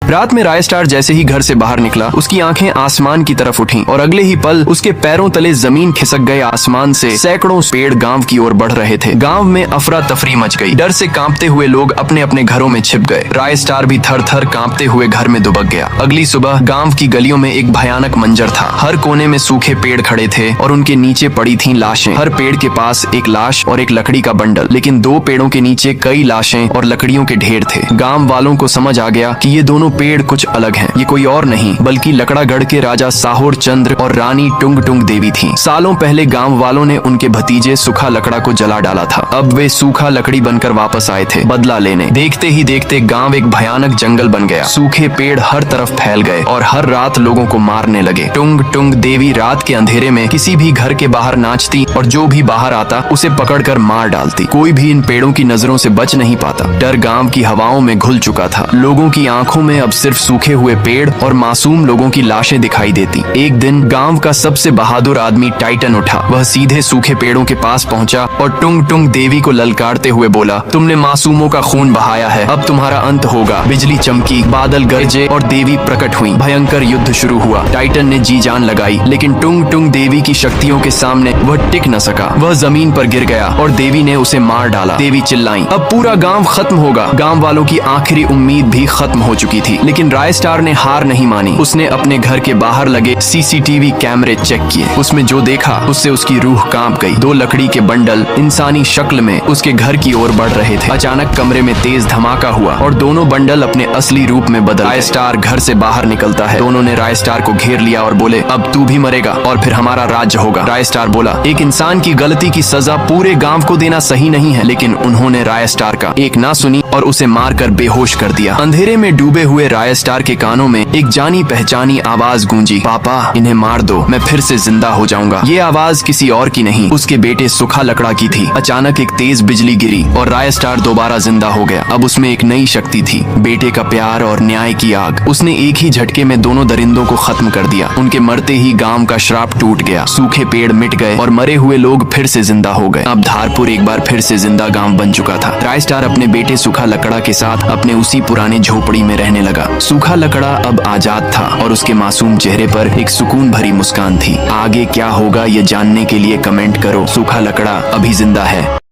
रात में रायस्टार जैसे ही घर से बाहर निकला, उसकी आंखें आसमान की तरफ उठी और अगले ही पल उसके पैरों तले जमीन खिसक गए। आसमान से सैकड़ों पेड़ गांव की ओर बढ़ रहे थे। गांव में अफरा तफरी मच गई। डर से कांपते हुए लोग अपने अपने घरों में छिप गए। रायस्टार भी थर थर कांपते हुए घर में दुबक गया। अगली सुबह गांव की गलियों में एक भयानक मंजर था। हर कोने में सूखे पेड़ खड़े थे और उनके नीचे पड़ी थीं लाशें। हर पेड़ के पास एक लाश और एक लकड़ी का बंडल, लेकिन दो पेड़ों के नीचे कई लाशें और लकड़ियों के ढेर थे। गांव वालों को समझ आ गया कि ये दोनों पेड़ कुछ अलग हैं। ये कोई और नहीं बल्कि लकड़ागढ़ के राजा साहोर चंद्र और रानी टुंग टुंग देवी थीं। सालों पहले गांव वालों ने उनके भतीजे सूखा लकड़ा को जला डाला था। अब वे सूखा लकड़ी बनकर वापस आए थे बदला लेने। देखते ही देखते गांव एक भयानक जंगल बन गया। सूखे पेड़ हर तरफ फैल गए और हर रात लोगों को मारने लगे। टुंग टुंग देवी रात के अंधेरे में किसी भी घर के बाहर नाचती और जो भी बाहर आता उसे पकड़कर मार डालती। कोई भी इन पेड़ों की नजरों से बच नहीं पाता। डर गांव की हवाओं में घुल चुका था। लोगों की आंखों में अब सिर्फ सूखे हुए पेड़ और मासूम लोगों की लाशें दिखाई देती। एक दिन गांव का सबसे बहादुर आदमी टाइटन उठा। वह सीधे सूखे पेड़ों के पास पहुंचा और टुंग टुंग देवी को ललकारते हुए बोला, तुमने मासूमों का खून बहाया है, अब तुम्हारा अंत होगा। बिजली चमकी, बादल गरजे और देवी प्रकट हुई। भयंकर युद्ध शुरू हुआ। टाइटन ने जी जान लगाई, लेकिन टुंग टुंग देवी की शक्तियों के सामने वह टिक न सका। वह जमीन पर गिर गया और देवी ने उसे मार डाला। देवी चिल्लाई, अब पूरा गांव खत्म होगा। गांव वालों की आखिरी उम्मीद भी खत्म हो चुकी थी, लेकिन रायस्टार ने हार नहीं मानी। उसने अपने घर के बाहर लगे सीसीटीवी कैमरे चेक किए। उसमें जो देखा उससे उसकी रूह कांप गई। दो लकड़ी के बंडल इंसानी शक्ल में उसके घर की ओर बढ़ रहे थे। अचानक कमरे में तेज धमाका हुआ और दोनों बंडल अपने असली रूप में बदल। रायस्टार घर से बाहर निकलता है। दोनों ने रायस्टार को घेर लिया और बोले, अब तू भी मरेगा और फिर हमारा राज्य होगा। रायस्टार बोला, एक इंसान की गलती की सजा पूरे गांव को देना सही नहीं है, लेकिन उन्होंने रायस्टार का एक ना सुनी और उसे मारकर बेहोश कर दिया। अंधेरे में डूबे हुए रायस्टार के कानों में एक जानी पहचानी आवाज गूंजी, पापा इन्हें मार दो, मैं फिर से जिंदा हो जाऊंगा। ये आवाज किसी और की नहीं, उसके बेटे सूखा लकड़ा की थी। अचानक एक तेज बिजली गिरी और रायस्टार दोबारा जिंदा हो गया। अब उसमें एक नई शक्ति थी, बेटे का प्यार और न्याय की आग। उसने एक ही झटके में दोनों दरिंदों को खत्म कर दिया। उनके मरते ही गांव का श्राप टूट गया। सूखे पेड़ मिट गए और मरे हुए लोग फिर से जिंदा हो गए। अब धारपुर एक बार फिर से जिंदा गांव बन चुका था। रायस्टार अपने बेटे सूखा लकड़ा के साथ अपने उसी पुराने झोपड़ी में रहने लगा। सूखा लकड़ा अब आजाद था और उसके मासूम चेहरे पर एक सुकून भरी मुस्कान थी। आगे क्या होगा ये जानने के लिए कमेंट करो। सूखा लकड़ा अभी जिंदा है।